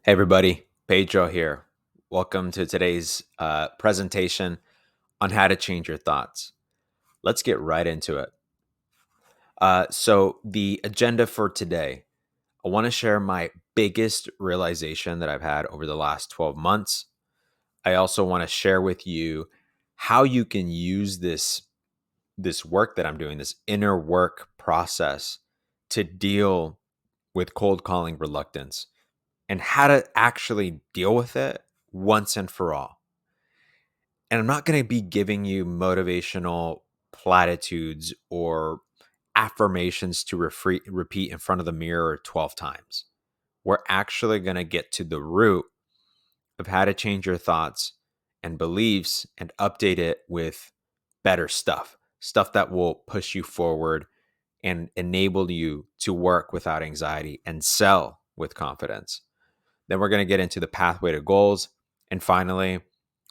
Hey everybody, Pedro here. Welcome to today's presentation on how to change your thoughts. Let's get right into it. So, the agenda for today, I want to share my biggest realization that I've had over the last 12 months. I also want to share with you how you can use this work that I'm doing, this inner work process to deal with cold calling reluctance and how to actually deal with it once and for all. And I'm not going to be giving you motivational platitudes or affirmations to repeat in front of the mirror 12 times. We're actually going to get to the root of how to change your thoughts and beliefs and update it with better stuff that will push you forward and enable you to work without anxiety and sell with confidence. Then we're going to get into the pathway to goals. And finally,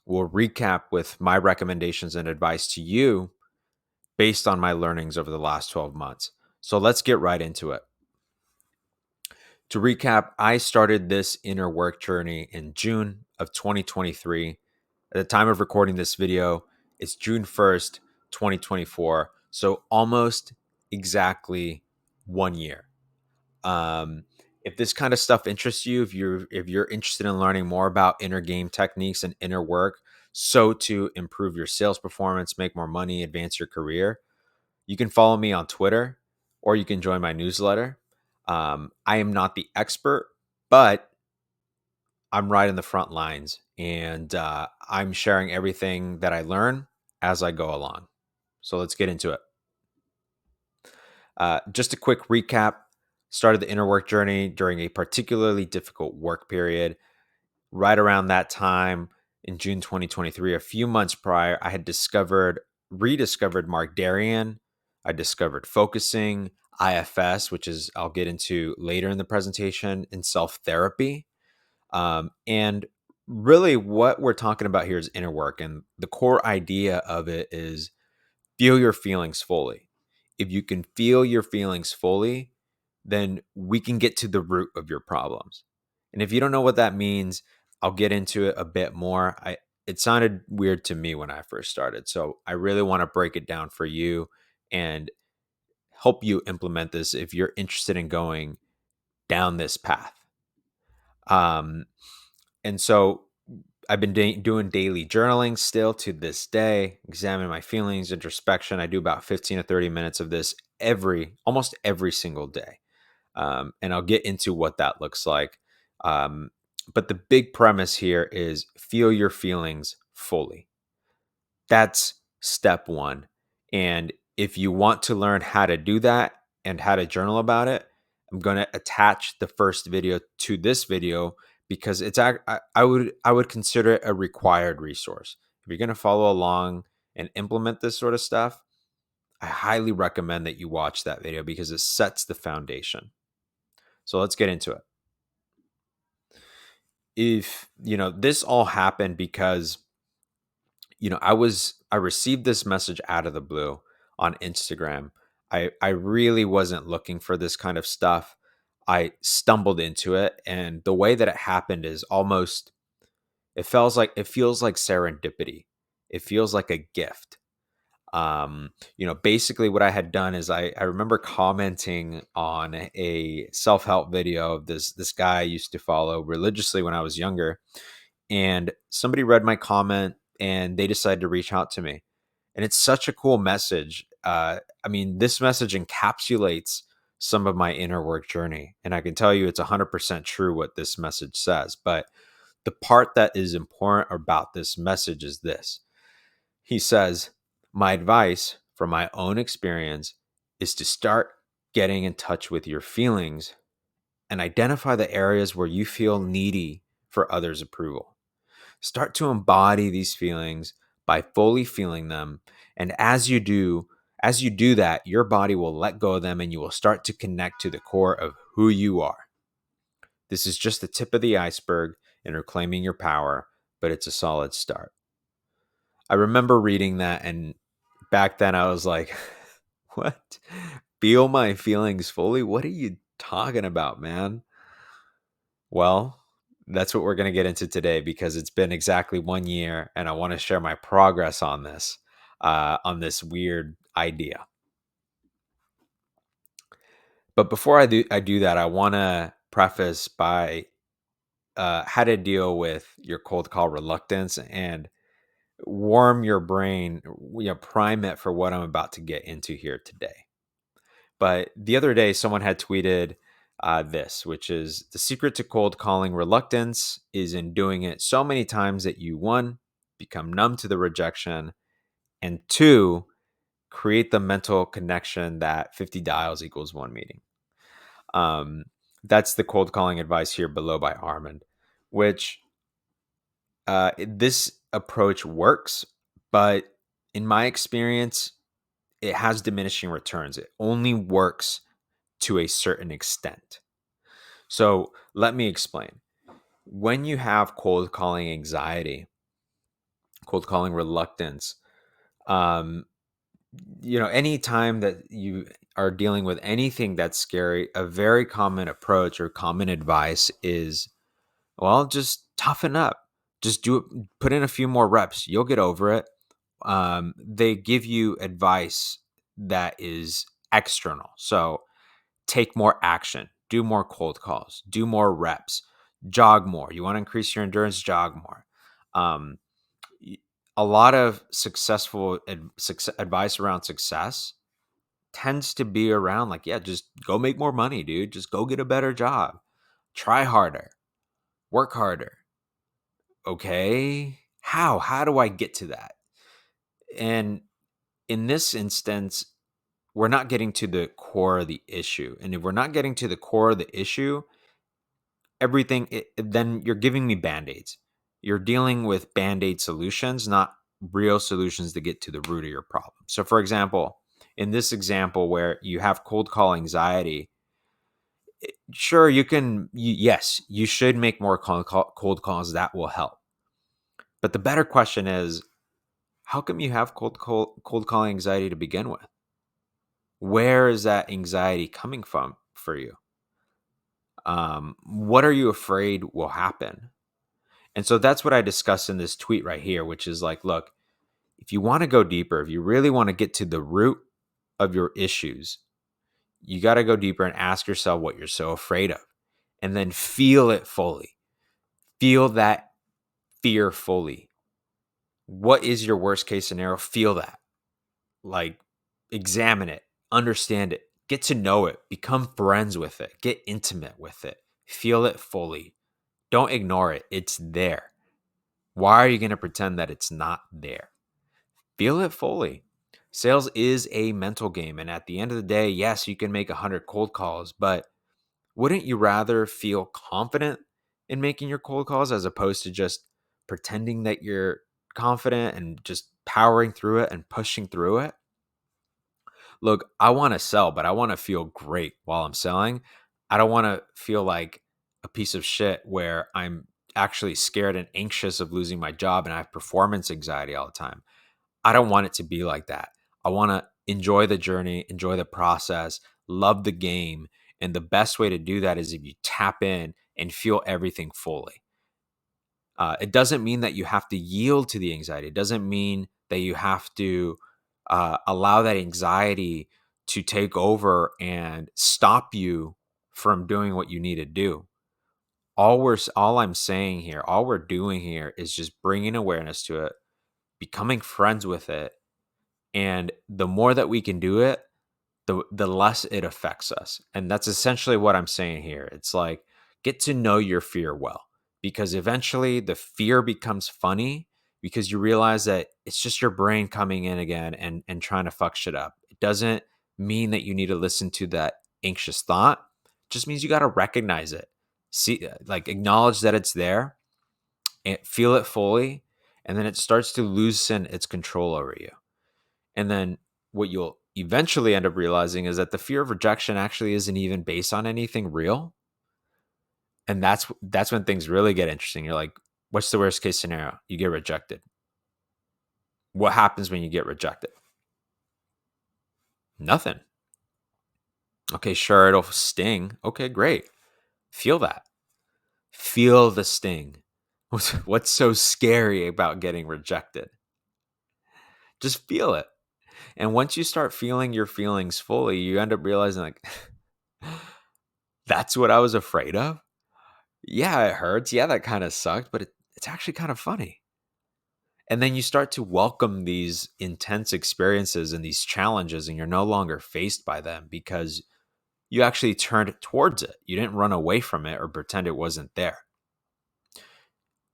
we'll recap with my recommendations and advice to you based on my learnings over the last 12 months. So let's get right into it. To recap, I started this inner work journey in June of 2023. At the time of recording this video, it's June 1st, 2024. So almost exactly 1 year. Um, if this kind of stuff interests you, if you're interested in learning more about inner game techniques and inner work, so to improve your sales performance, make more money, advance your career, you can follow me on Twitter or you can join my newsletter. I am not the expert, but I'm right in the front lines, and I'm sharing everything that I learn as I go along. So let's get into it. Just a quick recap. Started the inner work journey during a particularly difficult work period. Right around that time in June 2023, a few months prior, I had rediscovered Mark Darien. I discovered focusing, IFS, which is I'll get into later in the presentation, and self therapy. And really, what we're talking about here is inner work. And the core idea of it is feel your feelings fully. If you can feel your feelings fully, then we can get to the root of your problems. And if you don't know what that means, I'll get into it a bit more. It sounded weird to me when I first started. So I really want to break it down for you and help you implement this if you're interested in going down this path. Um, and so I've been doing daily journaling still to this day, examine my feelings, introspection. I do about 15 to 30 minutes of this almost every single day. And I'll get into what that looks like. Um, but the big premise here is feel your feelings fully. That's step one. And if you want to learn how to do that and how to journal about it, I'm going to attach the first video to this video because I would consider it a required resource. If you're going to follow along and implement this sort of stuff, I highly recommend that you watch that video because it sets the foundation. So let's get into it. If, this all happened because, I received this message out of the blue on Instagram. I really wasn't looking for this kind of stuff. I stumbled into it, and the way that it happened is almost it feels like serendipity. It feels like a gift. Basically what I had done is I remember commenting on a self-help video of this guy I used to follow religiously when I was younger, and somebody read my comment and they decided to reach out to me. And it's such a cool message. This message encapsulates some of my inner work journey, and I can tell you it's 100% true what this message says. But the part that is important about this message is this. He says, my advice from my own experience is to start getting in touch with your feelings and identify the areas where you feel needy for others' approval. Start to embody these feelings by fully feeling them. And as you do that, your body will let go of them and you will start to connect to the core of who you are. This is just the tip of the iceberg in reclaiming your power, but it's a solid start. I remember reading that, and back then I was like, what? Feel my feelings fully? What are you talking about, man? Well, That's what we're going to get into today because it's been exactly 1 year and I want to share my progress on this weird idea. But before I do that, I want to preface by how to deal with your cold call reluctance and warm your brain, prime it for what I'm about to get into here today. But the other day, someone had tweeted this, which is the secret to cold calling reluctance is in doing it so many times that you, one, become numb to the rejection, and two, create the mental connection that 50 dials equals one meeting. That's the cold calling advice here below by Armand, which this approach works, but in my experience, it has diminishing returns. It only works to a certain extent. So let me explain. When you have cold calling anxiety, cold calling reluctance, um, anytime that you are dealing with anything that's scary, a very common approach or common advice is, well, just toughen up. Just do it, put in a few more reps. You'll get over it. They give you advice that is external. So take more action, do more cold calls, do more reps, jog more. You want to increase your endurance, jog more. Um, a lot of successful advice around success tends to be around like, yeah, just go make more money, dude. Just go get a better job. Try harder. Work harder. Okay. How do I get to that? And in this instance, we're not getting to the core of the issue. And if we're not getting to the core of the issue, then you're giving me band-aids. You're dealing with band-aid solutions, not real solutions to get to the root of your problem. So for example, in this example where you have cold call anxiety, sure, yes, you should make more cold calls. That will help. But the better question is, how come you have cold call anxiety to begin with? Where is that anxiety coming from for you? What are you afraid will happen? And so that's what I discussed in this tweet right here, which is like, look, if you want to go deeper, if you really want to get to the root of your issues, you got to go deeper and ask yourself what you're so afraid of, and then feel it fully. Feel that fear fully. What is your worst case scenario? Feel that. Like, examine it, understand it, get to know it, become friends with it, get intimate with it, feel it fully. Don't ignore it. It's there. Why are you going to pretend that it's not there? Feel it fully. Sales is a mental game. And at the end of the day, yes, you can make 100 cold calls, but wouldn't you rather feel confident in making your cold calls as opposed to just pretending that you're confident and just powering through it and pushing through it? Look, I want to sell, but I want to feel great while I'm selling. I don't want to feel like a piece of shit where I'm actually scared and anxious of losing my job and I have performance anxiety all the time. I don't want it to be like that. I want to enjoy the journey, enjoy the process, love the game. And the best way to do that is if you tap in and feel everything fully. It doesn't mean that you have to yield to the anxiety. It doesn't mean that you have to allow that anxiety to take over and stop you from doing what you need to do. All I'm saying here, all we're doing here is just bringing awareness to it, becoming friends with it, and the more that we can do it, the less it affects us. And that's essentially what I'm saying here. It's like, get to know your fear well, because eventually the fear becomes funny because you realize that it's just your brain coming in again and trying to fuck shit up. It doesn't mean that you need to listen to that anxious thought. It just means you got to recognize it. See, like, acknowledge that it's there and feel it fully, and then it starts to loosen its control over you. And then what you'll eventually end up realizing is that the fear of rejection actually isn't even based on anything real. And that's when things really get interesting. You're like, what's the worst case scenario? You get rejected. What happens when you get rejected? Nothing. Okay, sure, it'll sting. Okay, great. Feel that. Feel the sting. What's so scary about getting rejected? Just feel it. And once you start feeling your feelings fully, you end up realizing, like, that's what I was afraid of. Yeah, it hurts. Yeah, that kind of sucked, but it's actually kind of funny. And then you start to welcome these intense experiences and these challenges, and you're no longer faced by them because you actually turned towards it. You didn't run away from it or pretend it wasn't there.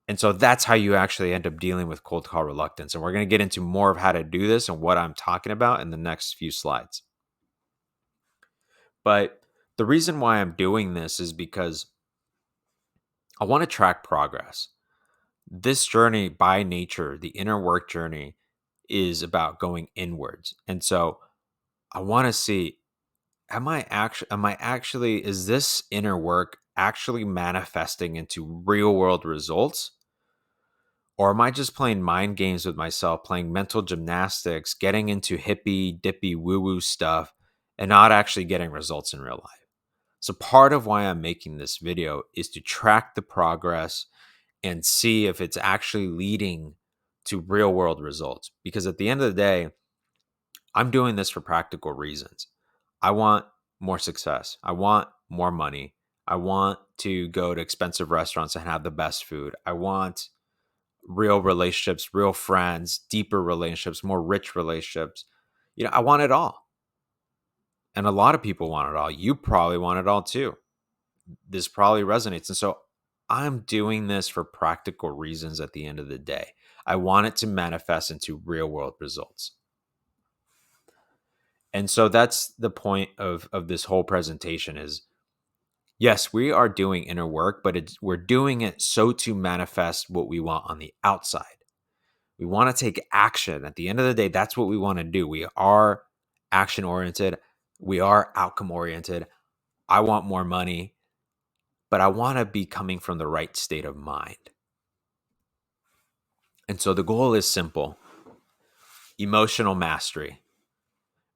And so that's how you actually end up dealing with cold call reluctance. And we're going to get into more of how to do this and what I'm talking about in the next few slides. But the reason why I'm doing this is because I want to track progress. This journey by nature, the inner work journey, is about going inwards. And so I want to see, is this inner work actually manifesting into real world results? Or am I just playing mind games with myself, playing mental gymnastics, getting into hippy dippy woo woo stuff, and not actually getting results in real life? So, part of why I'm making this video is to track the progress and see if it's actually leading to real world results. Because at the end of the day, I'm doing this for practical reasons. I want more success. I want more money. I want to go to expensive restaurants and have the best food. I want real relationships, real friends, deeper relationships, more rich relationships. I want it all. And a lot of people want it all. You probably want it all too. This probably resonates. And so I'm doing this for practical reasons at the end of the day. I want it to manifest into real world results. And so that's the point of this whole presentation is, yes, we are doing inner work, but we're doing it so to manifest what we want on the outside. We want to take action. At the end of the day, that's what we want to do. We are action oriented. We are outcome oriented. I want more money, but I want to be coming from the right state of mind. And so the goal is simple: emotional mastery.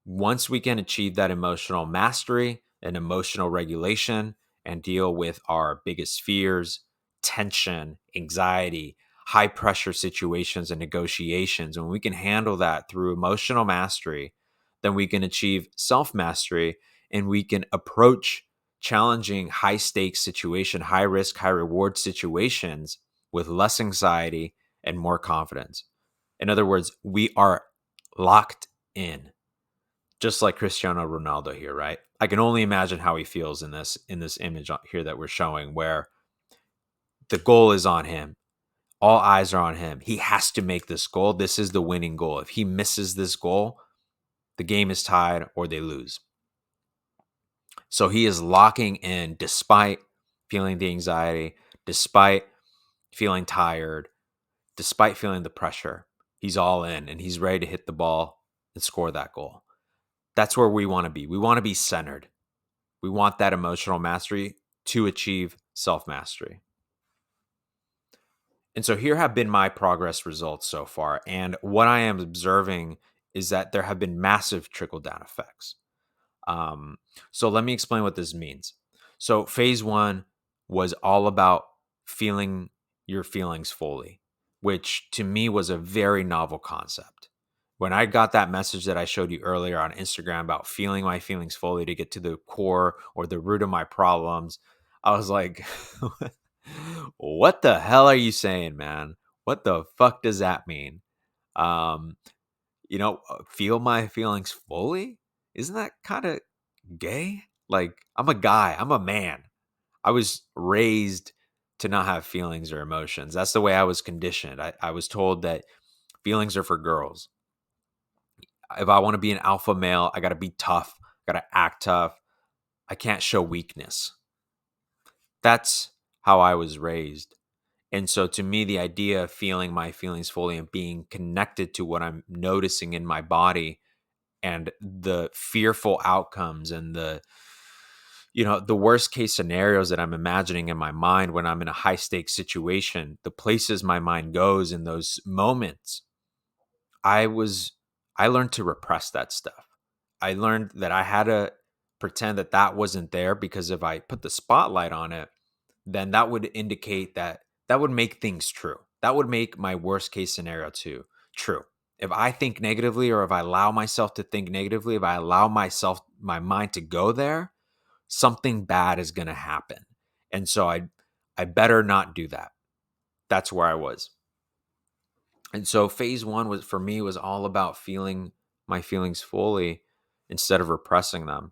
Once we can achieve that emotional mastery and emotional regulation and deal with our biggest fears, tension, anxiety, high pressure situations and negotiations, when we can handle that through emotional mastery, then we can achieve self mastery and we can approach challenging high stakes situation, high risk, high reward situations with less anxiety and more confidence. In other words, we are locked in, just like Cristiano Ronaldo here, right? I can only imagine how he feels in this image here that we're showing, where the goal is on him. All eyes are on him. He has to make this goal. This is the winning goal. If he misses this goal, the game is tied or they lose. So he is locking in despite feeling the anxiety, despite feeling tired, despite feeling the pressure. He's all in and he's ready to hit the ball and score that goal. That's where we want to be. We want to be centered. We want that emotional mastery to achieve self mastery. And so here have been my progress results so far. And what I am observing is that there have been massive trickle down effects. So let me explain what this means. So phase one was all about feeling your feelings fully, which to me was a very novel concept. When I got that message that I showed you earlier on Instagram about feeling my feelings fully to get to the core or the root of my problems, I was like, what the hell are you saying, man? What the fuck does that mean? Um, feel my feelings fully? Isn't that kind of gay? Like, I'm a guy, I'm a man. I was raised to not have feelings or emotions. That's the way I was conditioned. I was told that feelings are for girls. If I want to be an alpha male, I got to be tough, got to act tough. I can't show weakness. That's how I was raised. And so to me, the idea of feeling my feelings fully and being connected to what I'm noticing in my body and the fearful outcomes and the worst case scenarios that I'm imagining in my mind when I'm in a high stakes situation, the places my mind goes in those moments, I learned to repress that stuff. I learned that I had to pretend that wasn't there, because if I put the spotlight on it, then that would indicate that would make things true. That would make my worst case scenario too true. If I think negatively, or if I allow myself to think negatively, if I allow my mind to go there, something bad is going to happen. And so I better not do that. That's where I was. And so phase 1 was for me was all about feeling my feelings fully instead of repressing them.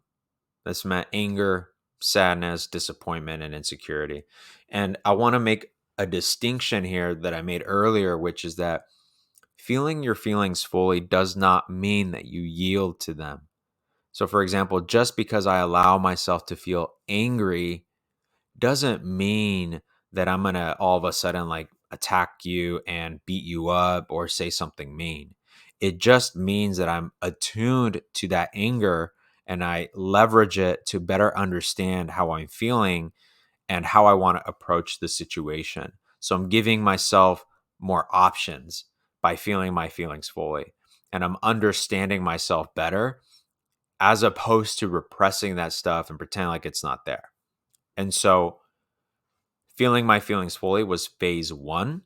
This meant anger, sadness, disappointment, and insecurity. And I want to make a distinction here that I made earlier, which is that feeling your feelings fully does not mean that you yield to them. So, for example, just because I allow myself to feel angry doesn't mean that I'm going to all of a sudden like attack you and beat you up or say something mean. It just means that I'm attuned to that anger and I leverage it to better understand how I'm feeling and how I want to approach the situation. So I'm giving myself more options by feeling my feelings fully. And I'm understanding myself better as opposed to repressing that stuff and pretending like it's not there. And so feeling my feelings fully was phase 1,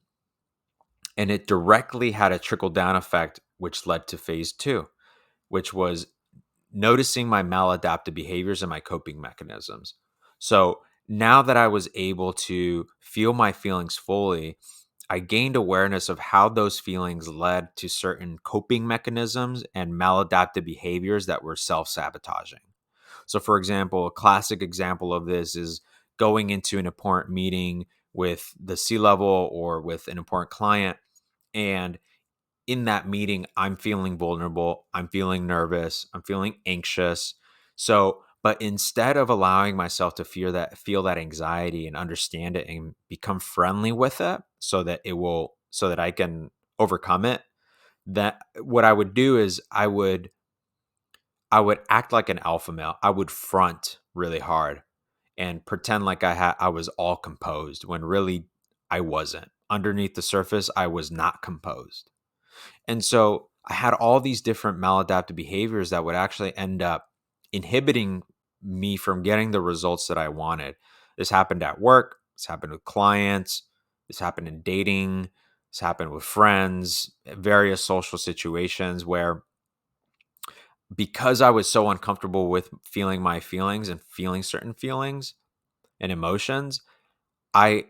and it directly had a trickle down effect, which led to phase 2, which was noticing my maladaptive behaviors and my coping mechanisms. So now that I was able to feel my feelings fully, I gained awareness of how those feelings led to certain coping mechanisms and maladaptive behaviors that were self sabotaging. So, for example, a classic example of this is going into an important meeting with the C level or with an important client. And in that meeting, I'm feeling vulnerable, I'm feeling nervous, I'm feeling anxious. So, but instead of allowing myself to feel that anxiety and understand it and become friendly with it so that I can overcome it, that what I would do is I would act like an alpha male. I would front really hard and pretend like I was all composed when really I wasn't. Underneath the surface, I was not composed. And so I had all these different maladaptive behaviors that would actually end up inhibiting me from getting the results that I wanted. This happened at work, this happened with clients, this happened in dating, this happened with friends, various social situations where because I was so uncomfortable with feeling my feelings and feeling certain feelings and emotions, I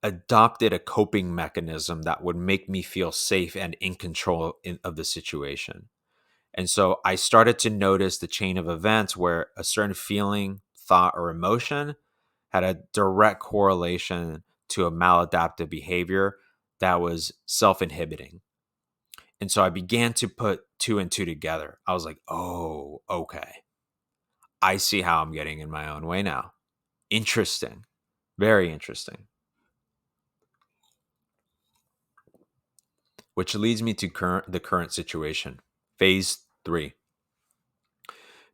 adopted a coping mechanism that would make me feel safe and in control of the situation. And so I started to notice the chain of events where a certain feeling, thought, or emotion had a direct correlation to a maladaptive behavior that was self inhibiting. And so I began to put two and two together. I was like, oh, okay. I see how I'm getting in my own way now. Interesting. Very interesting. Which leads me to the current situation. Phase 3.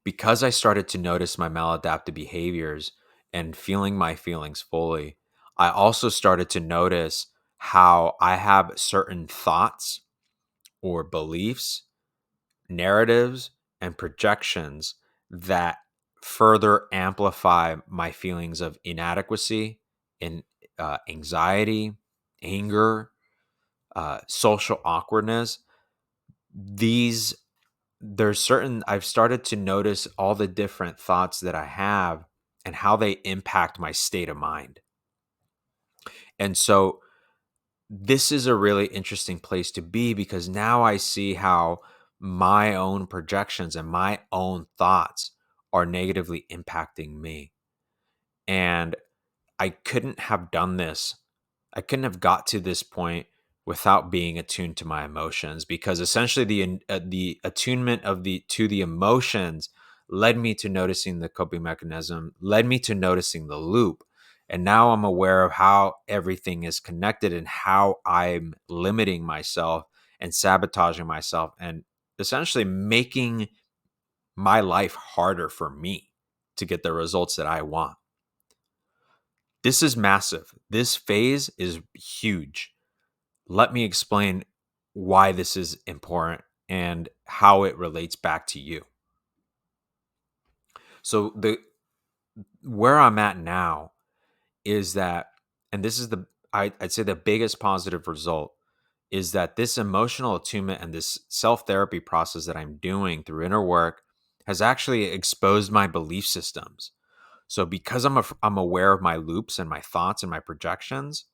Because I started to notice my maladaptive behaviors and feeling my feelings fully, I also started to notice how I have certain thoughts or beliefs, narratives, and projections that further amplify my feelings of inadequacy and anxiety, anger, social awkwardness. These there's certain I've started to notice all the different thoughts that I have and how they impact my state of mind. And so this is a really interesting place to be because now I see how my own projections and my own thoughts are negatively impacting me. And I couldn't have done this. I couldn't have got to this point without being attuned to my emotions because essentially the attunement of the to the emotions led me to noticing the coping mechanism, led me to noticing the loop. And now I'm aware of how everything is connected and how I'm limiting myself and sabotaging myself and essentially making my life harder for me to get the results that I want. This is massive. This phase is huge. Let me explain why this is important and how it relates back to you. So the where I'm at now is that, and this is I'd say the biggest positive result is that this emotional attunement and this self therapy process that I'm doing through inner work has actually exposed my belief systems. So because I'm aware of my loops and my thoughts and my projections,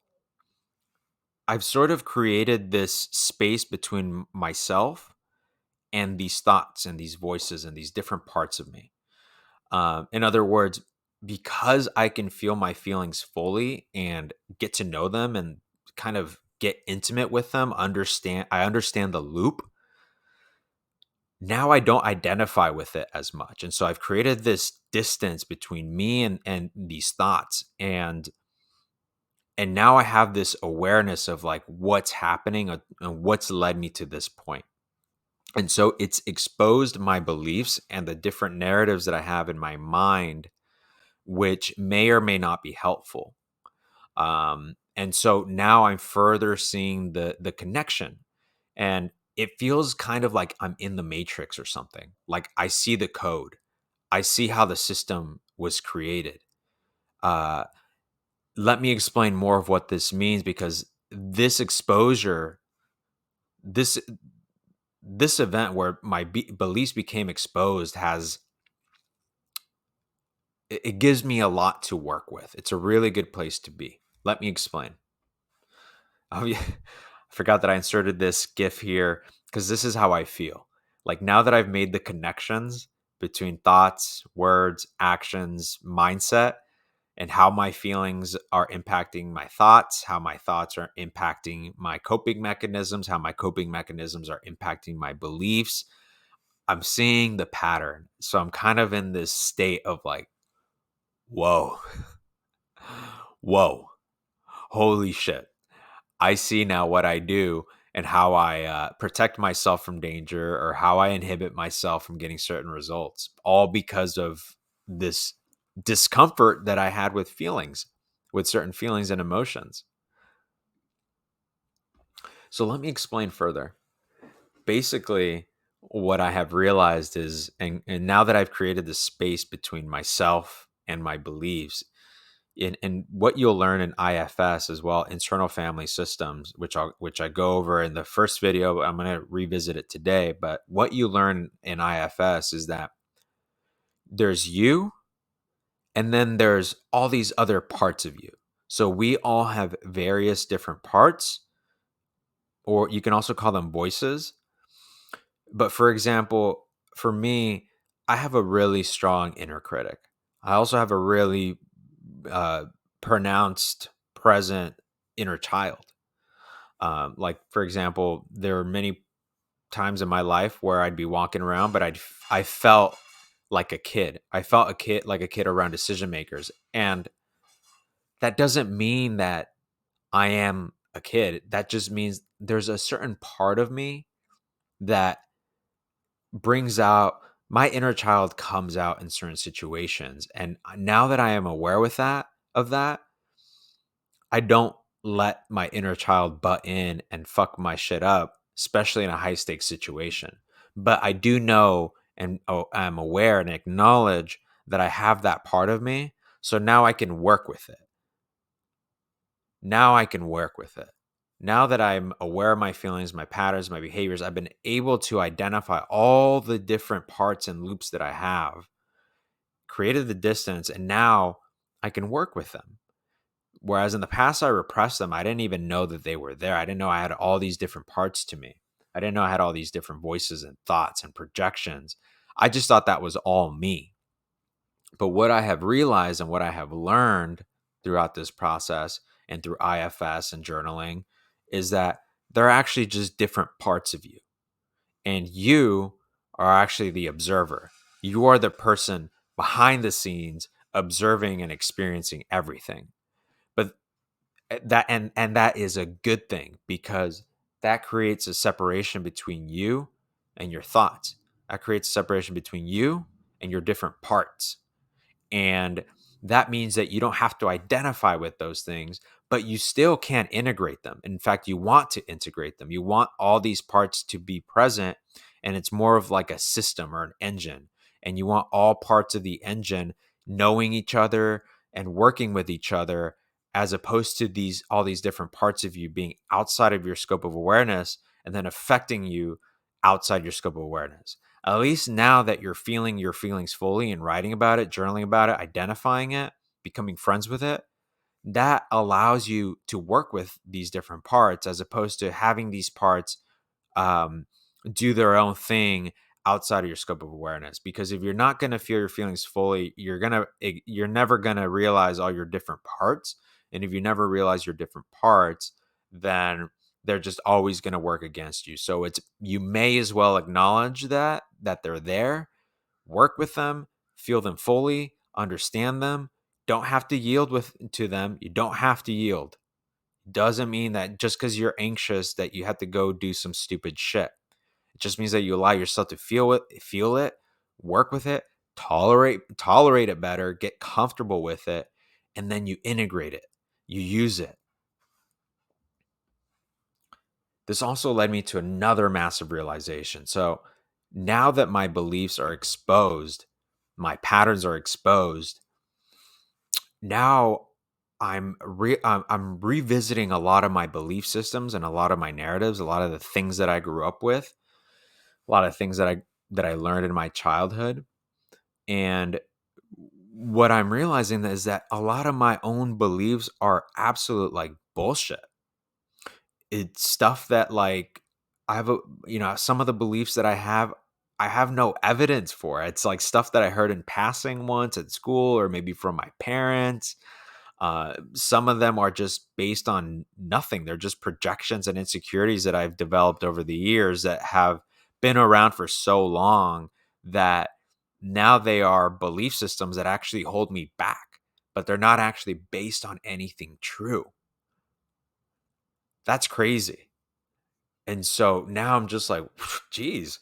I've sort of created this space between myself and these thoughts and these voices and these different parts of me. In other words, because I can feel my feelings fully and get to know them and kind of get intimate with them, I understand the loop. Now I don't identify with it as much. And so I've created this distance between me and these thoughts. And now I have this awareness of like what's happening and what's led me to this point. And so it's exposed my beliefs and the different narratives that I have in my mind, which may or may not be helpful. And so now I'm further seeing the connection, and it feels kind of like I'm in the matrix or something. Like I see the code, I see how the system was created. Uh, Let me explain more of what this means, because this exposure, this this event where my beliefs became exposed it gives me a lot to work with. It's a really good place to be. Let me explain. Oh yeah, I forgot that I inserted this GIF here because this is how I feel. Like now that I've made the connections between thoughts, words, actions, mindset, and how my feelings are impacting my thoughts, how my thoughts are impacting my coping mechanisms, how my coping mechanisms are impacting my beliefs. I'm seeing the pattern. So I'm kind of in this state of like, whoa, whoa, holy shit. I see now what I do and how I protect myself from danger, or how I inhibit myself from getting certain results, all because of this discomfort that I had with feelings, with certain feelings and emotions. So let me explain further. Basically, what I have realized is, and now that I've created this space between myself and my beliefs, and what you'll learn in IFS as well, internal family systems, which I go over in the first video. I'm going to revisit it today. But what you learn in IFS is that there's you, and then there's all these other parts of you. So we all have various different parts, or you can also call them voices. But for example, for me, I have a really strong inner critic. I also have a really uh, pronounced, present inner child. Like for example, there are many times in my life where I'd be walking around, but I felt like a kid. I felt like a kid around decision makers, and that doesn't mean that I am a kid. That just means there's a certain part of me that brings out my inner child, comes out in certain situations. And now that I am aware of that, I don't let my inner child butt in and fuck my shit up, especially in a high stakes situation. But I do know, and I'm aware and acknowledge that I have that part of me. So now I can work with it. Now I can work with it. Now that I'm aware of my feelings, my patterns, my behaviors, I've been able to identify all the different parts and loops that I have, created the distance, and now I can work with them. Whereas in the past, I repressed them. I didn't even know that they were there. I didn't know I had all these different parts to me. I didn't know I had all these different voices and thoughts and projections. I just thought that was all me. But what I have realized and what I have learned throughout this process and through IFS and journaling is that they're actually just different parts of you. And you are actually the observer. You are the person behind the scenes observing and experiencing everything. But and that is a good thing, because that creates a separation between you and your thoughts. That creates a separation between you and your different parts. And that means that you don't have to identify with those things, but you still can't integrate them. In fact, you want to integrate them. You want all these parts to be present, and it's more of like a system or an engine. And you want all parts of the engine knowing each other and working with each other as opposed to all these different parts of you being outside of your scope of awareness and then affecting you outside your scope of awareness. At least now that you're feeling your feelings fully and writing about it, journaling about it, identifying it, becoming friends with it, that allows you to work with these different parts as opposed to having these parts um, do their own thing outside of your scope of awareness. Because if you're not going to feel your feelings fully, you're never going to realize all your different parts. And if you never realize your different parts, then they're just always going to work against you. So you may as well acknowledge that they're there, work with them, feel them fully, understand them. Don't have to yield to them. You don't have to yield. Doesn't mean that just because you're anxious that you have to go do some stupid shit. It just means that you allow yourself to feel it, work with it, tolerate it better, get comfortable with it, and then you integrate it. You use it. This also led me to another massive realization. So now that my beliefs are exposed, my patterns are exposed, now I'm revisiting a lot of my belief systems and a lot of my narratives, a lot of the things that I grew up with, a lot of things that I learned in my childhood. And what I'm realizing is that a lot of my own beliefs are absolute like bullshit. It's stuff that like some of the beliefs that I have no evidence for. It's like stuff that I heard in passing once at school or maybe from my parents. Some of them are just based on nothing. They're just projections and insecurities that I've developed over the years that have been around for so long that now they are belief systems that actually hold me back, but they're not actually based on anything true. That's crazy. And so now I'm just like, geez,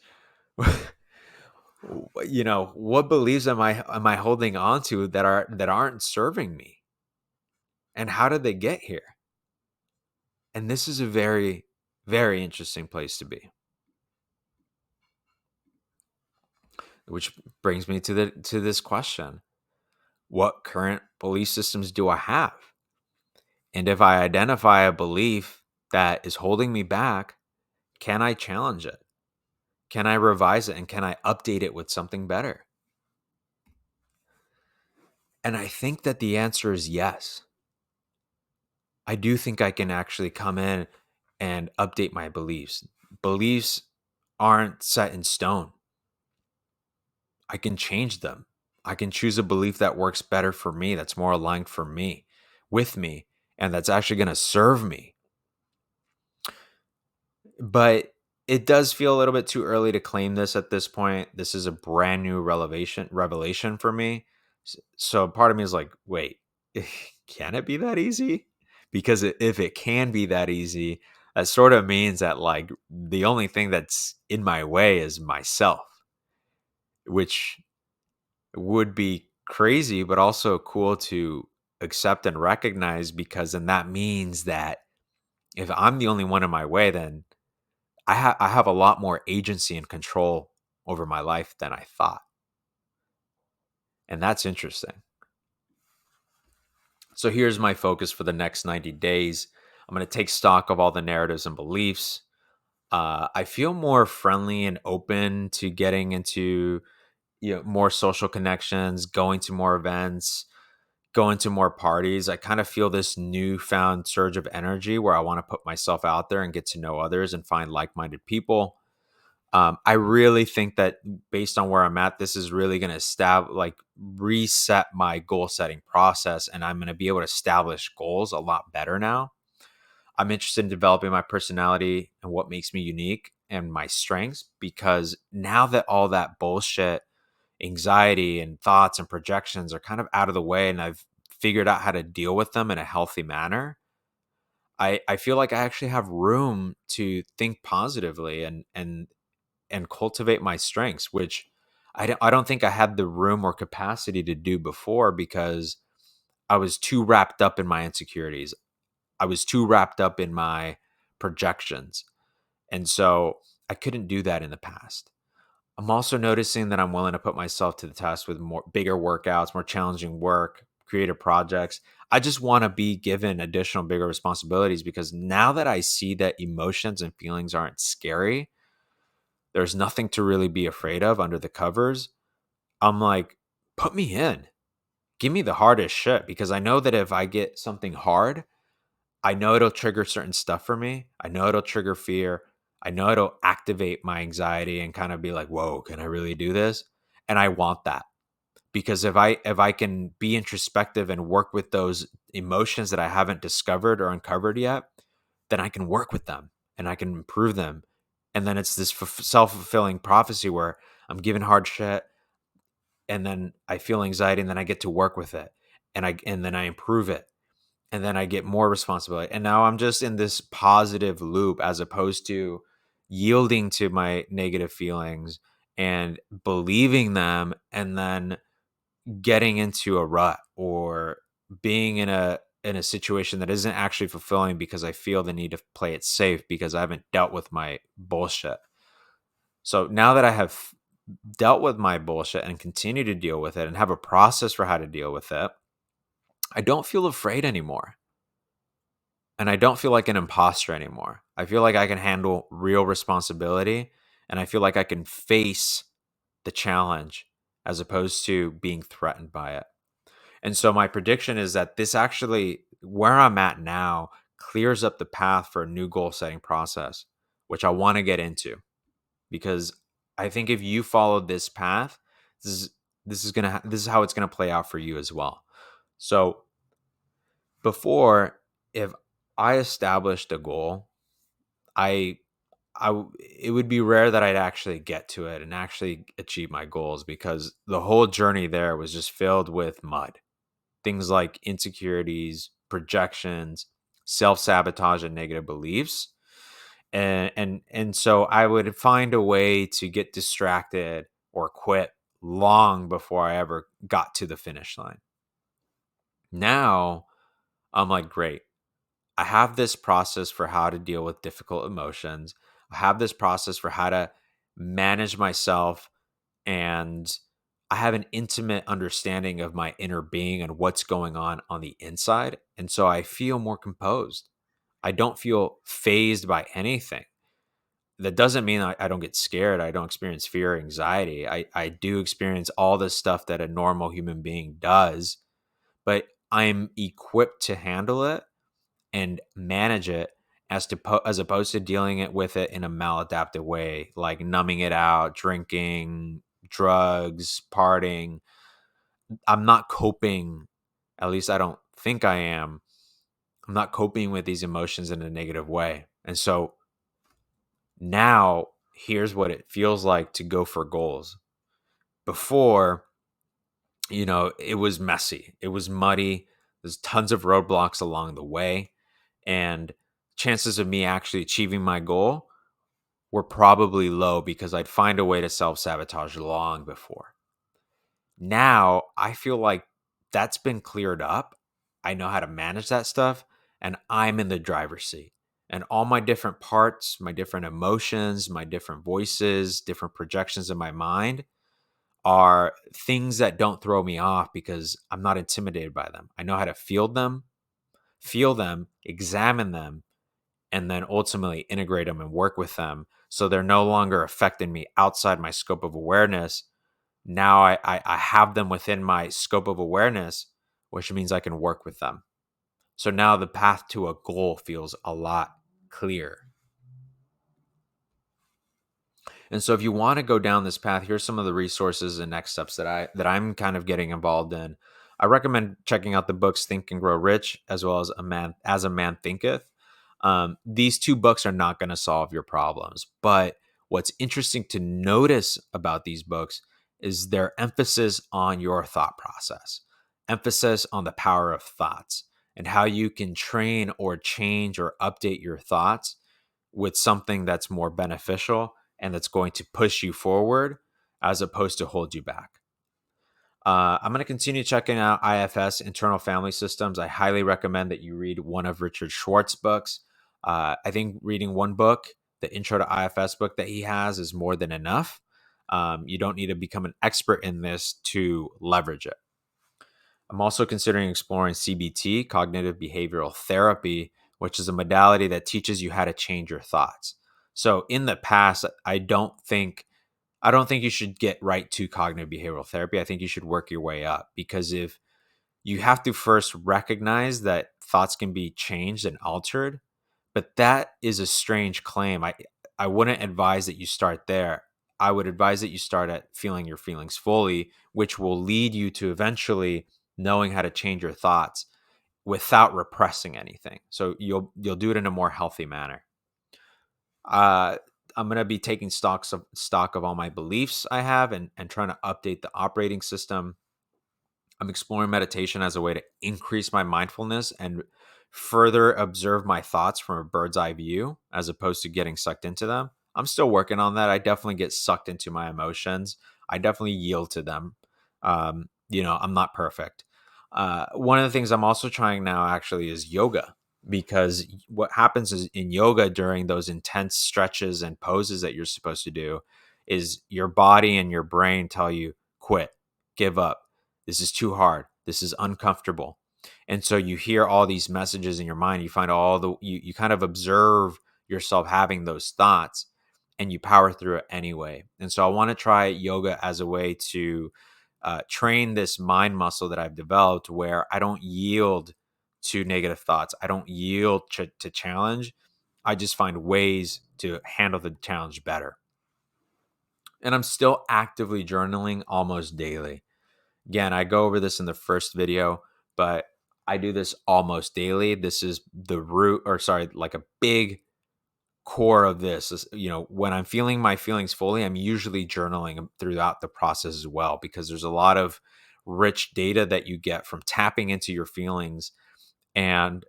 what beliefs am I holding on to that aren't serving me? And how did they get here? And this is a very, very interesting place to be. Which brings me to this question. What current belief systems do I have? And if I identify a belief that is holding me back, can I challenge it? Can I revise it and can I update it with something better? And I think that the answer is yes. I do think I can actually come in and update my beliefs. Beliefs aren't set in stone. I can change them. I can choose a belief that works better for me, that's more aligned for me, with me, and that's actually going to serve me. But it does feel a little bit too early to claim this at this point. This is a brand new revelation for me. So part of me is like, wait, can it be that easy? Because if it can be that easy, that sort of means that like the only thing that's in my way is myself, which would be crazy, but also cool to accept and recognize because then that means that if I'm the only one in my way, then I have a lot more agency and control over my life than I thought. And that's interesting. So here's my focus for the next 90 days. I'm going to take stock of all the narratives and beliefs. I feel more friendly and open to getting into more social connections, going to more events, going to more parties. I kind of feel this newfound surge of energy where I want to put myself out there and get to know others and find like-minded people. I really think that based on where I'm at, this is really going to reset my goal setting process, and I'm going to be able to establish goals a lot better now. I'm interested in developing my personality and what makes me unique and my strengths because now that all that bullshit, anxiety and thoughts and projections are kind of out of the way and I've figured out how to deal with them in a healthy manner, I feel like I actually have room to think positively and cultivate my strengths, which I don't think I had the room or capacity to do before because I was too wrapped up in my insecurities. I was too wrapped up in my projections. And so I couldn't do that in the past. I'm also noticing that I'm willing to put myself to the task with bigger workouts, more challenging work, creative projects. I just want to be given additional bigger responsibilities, because now that I see that emotions and feelings aren't scary, there's nothing to really be afraid of under the covers. I'm like, put me in. Give me the hardest shit, because I know that if I get something hard, I know it'll trigger certain stuff for me. I know it'll trigger fear. I know it'll activate my anxiety and kind of be like, whoa, can I really do this? And I want that, because if I can be introspective and work with those emotions that I haven't discovered or uncovered yet, then I can work with them and I can improve them. And then it's this self-fulfilling prophecy where I'm given hard shit, and then I feel anxiety, and then I get to work with it, and then I improve it, and then I get more responsibility. And now I'm just in this positive loop, as opposed to yielding to my negative feelings and believing them, and then getting into a rut, or being in a situation that isn't actually fulfilling because I feel the need to play it safe because I haven't dealt with my bullshit. So now that I have dealt with my bullshit and continue to deal with it and have a process for how to deal with it, I don't feel afraid anymore. And I don't feel like an imposter anymore. I feel like I can handle real responsibility, and I feel like I can face the challenge as opposed to being threatened by it. And so my prediction is that this actually, where I'm at now, clears up the path for a new goal setting process, which I want to get into, because I think if you follow this path, this is this is how it's gonna play out for you as well. So before, if I established a goal, I it would be rare that I'd actually get to it and actually achieve my goals, because the whole journey there was just filled with mud. Things like insecurities, projections, self-sabotage, and negative beliefs. And so I would find a way to get distracted or quit long before I ever got to the finish line. Now I'm like, great. I have this process for how to deal with difficult emotions. I have this process for how to manage myself, and I have an intimate understanding of my inner being and what's going on the inside. And so I feel more composed. I don't feel phased by anything. That doesn't mean I don't get scared. I don't experience fear or anxiety. I do experience all the stuff that a normal human being does, but I'm equipped to handle it and manage it, as opposed to dealing with it in a maladaptive way, like numbing it out, drinking, drugs, partying. I'm not coping. At least I don't think I am. I'm not coping with these emotions in a negative way. And so now here's what it feels like to go for goals. Before, it was messy. It was muddy. There's tons of roadblocks along the way. And chances of me actually achieving my goal were probably low, because I'd find a way to self sabotage long before. Now I feel like that's been cleared up. I know how to manage that stuff, and I'm in the driver's seat. And all my different parts, my different emotions, my different voices, different projections in my mind are things that don't throw me off, because I'm not intimidated by them. I know how to feel them, examine them, and then ultimately integrate them and work with them, so they're no longer affecting me outside my scope of awareness. Now I have them within my scope of awareness, which means I can work with them. So now the path to a goal feels a lot clearer. And so if you want to go down this path, here's some of the resources and next steps that I'm kind of getting involved in. I recommend checking out the books Think and Grow Rich, as well as a Man Thinketh. These two books are not going to solve your problems, but what's interesting to notice about these books is their emphasis on your thought process, emphasis on the power of thoughts, and how you can train or change or update your thoughts with something that's more beneficial and that's going to push you forward, as opposed to hold you back. I'm going to continue checking out IFS, Internal Family Systems. I highly recommend that you read one of Richard Schwartz's books. I think reading one book, the Intro to IFS book that he has, is more than enough. You don't need to become an expert in this to leverage it. I'm also considering exploring CBT, cognitive behavioral therapy, which is a modality that teaches you how to change your thoughts. So in the past, I don't think you should get right to cognitive behavioral therapy. I think you should work your way up, because if you have to first recognize that thoughts can be changed and altered, but that is a strange claim. I wouldn't advise that you start there. I would advise that you start at feeling your feelings fully, which will lead you to eventually knowing how to change your thoughts without repressing anything. So you'll do it in a more healthy manner. Uh, I'm gonna be taking stock of all my beliefs I have, and trying to update the operating system. I'm exploring meditation as a way to increase my mindfulness and further observe my thoughts from a bird's eye view as opposed to getting sucked into them. I'm still working on that. I definitely get sucked into my emotions. I definitely yield to them. I'm not perfect. One of the things I'm also trying now actually is yoga, because what happens is in yoga during those intense stretches and poses that you're supposed to do is your body and your brain tell you, quit, give up, this is too hard, this is uncomfortable. And so you hear all these messages in your mind. You find you kind of observe yourself having those thoughts, and you power through it anyway. And so I want to try yoga as a way to train this mind muscle that I've developed, where I don't yield to negative thoughts. I don't yield to challenge. I just find ways to handle the challenge better. And I'm still actively journaling almost daily. Again, I go over this in the first video, but I do this almost daily. This is the root, or sorry, like a big core of this is, when I'm feeling my feelings fully, I'm usually journaling throughout the process as well, because there's a lot of rich data that you get from tapping into your feelings and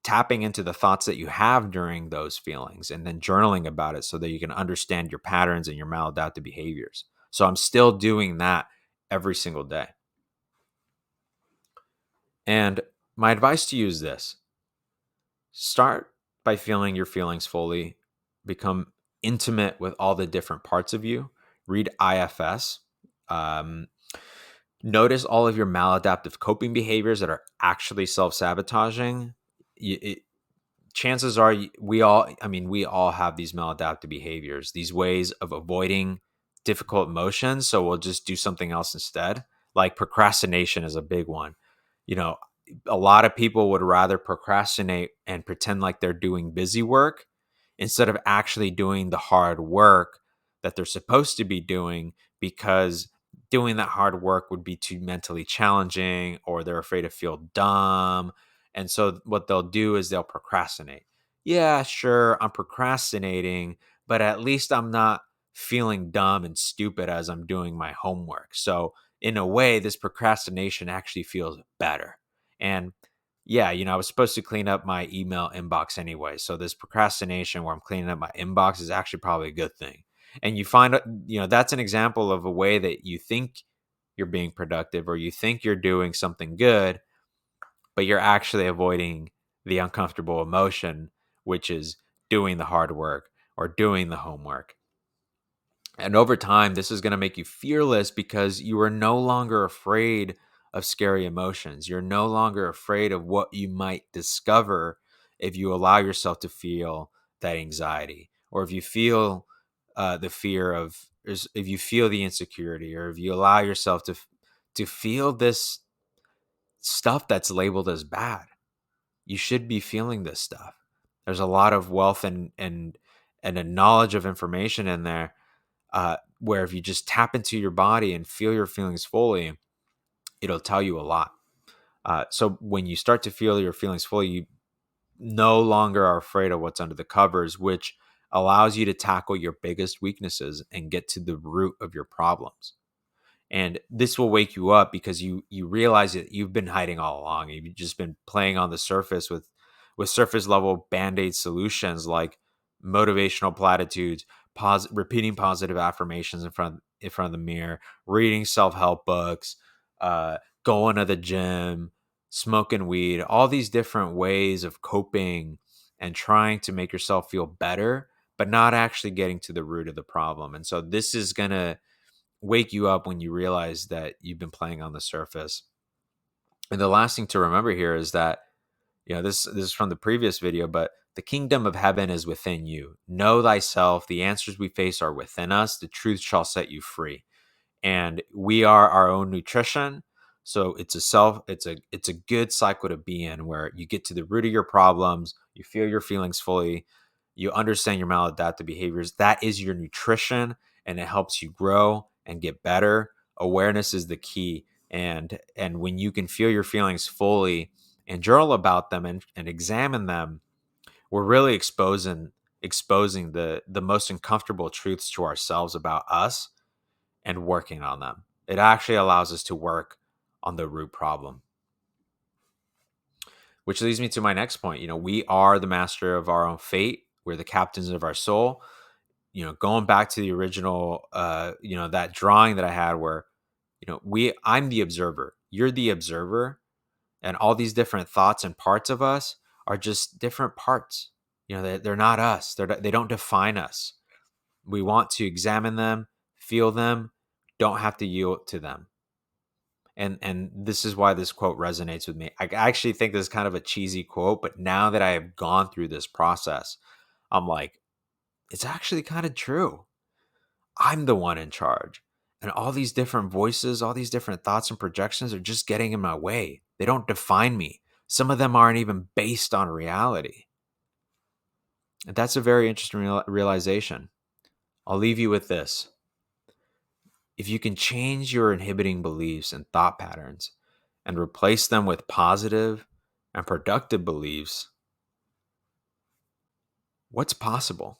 tapping into the thoughts that you have during those feelings, and then journaling about it so that you can understand your patterns and your maladaptive behaviors. So I'm still doing that every single day. And my advice to you is this: start by feeling your feelings fully, become intimate with all the different parts of you, read IFS, um, notice all of your maladaptive coping behaviors that are actually self sabotaging. Chances are we all have these maladaptive behaviors, these ways of avoiding difficult emotions, so we'll just do something else instead. Like procrastination is a big one. you know a lot of people would rather procrastinate and pretend like they're doing busy work instead of actually doing the hard work that they're supposed to be doing, because doing that hard work would be too mentally challenging, or they're afraid to feel dumb. And so what they'll do is they'll procrastinate. Yeah, sure, I'm procrastinating, but at least I'm not feeling dumb and stupid as I'm doing my homework. So in a way, this procrastination actually feels better. And yeah, I was supposed to clean up my email inbox anyway. So this procrastination where I'm cleaning up my inbox is actually probably a good thing. And you find, that's an example of a way that you think you're being productive, or you think you're doing something good, but you're actually avoiding the uncomfortable emotion, which is doing the hard work or doing the homework. And over time, this is going to make you fearless, because you are no longer afraid of scary emotions. You're no longer afraid of what you might discover if you allow yourself to feel that anxiety, or if you feel the fear of, if you feel the insecurity, or if you allow yourself to feel this stuff that's labeled as bad. You should be feeling this stuff. There's a lot of wealth and a knowledge of information in there, where if you just tap into your body and feel your feelings fully, it'll tell you a lot. So when you start to feel your feelings fully, you no longer are afraid of what's under the covers, which allows you to tackle your biggest weaknesses and get to the root of your problems. And this will wake you up, because you realize that you've been hiding all along. You've just been playing on the surface with surface level band-aid solutions, like motivational platitudes, repeating positive affirmations in front of the mirror, reading self-help books, going to the gym, smoking weed, all these different ways of coping and trying to make yourself feel better, but not actually getting to the root of the problem. And so this is going to wake you up when you realize that you've been playing on the surface. And the last thing to remember here is that, this is from the previous video, but the kingdom of heaven is within you. Know thyself. The answers we face are within us. The truth shall set you free. And we are our own nutrition. So it's a good cycle to be in, where you get to the root of your problems, you feel your feelings fully, you understand your maladaptive behaviors. That is your nutrition, and it helps you grow and get better. Awareness is the key. And when you can feel your feelings fully and journal about them, and examine them, we're really exposing the most uncomfortable truths to ourselves about us, and working on them. It actually allows us to work on the root problem. Which leads me to my next point. We are the master of our own fate. We're the captains of our soul. Going back to the original, that drawing that I had, where, I'm the observer, you're the observer, and all these different thoughts and parts of us are just different parts. They're not us. They don't define us. We want to examine them, feel them, don't have to yield to them. And this is why this quote resonates with me. I actually think this is kind of a cheesy quote, but now that I have gone through this process, I'm like, it's actually kind of true. I'm the one in charge. And all these different voices, all these different thoughts and projections are just getting in my way. They don't define me. Some of them aren't even based on reality. And that's a very interesting realization. I'll leave you with this. If you can change your inhibiting beliefs and thought patterns and replace them with positive and productive beliefs, what's possible?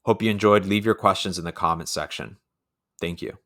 Hope you enjoyed. Leave your questions in the comment section. Thank you.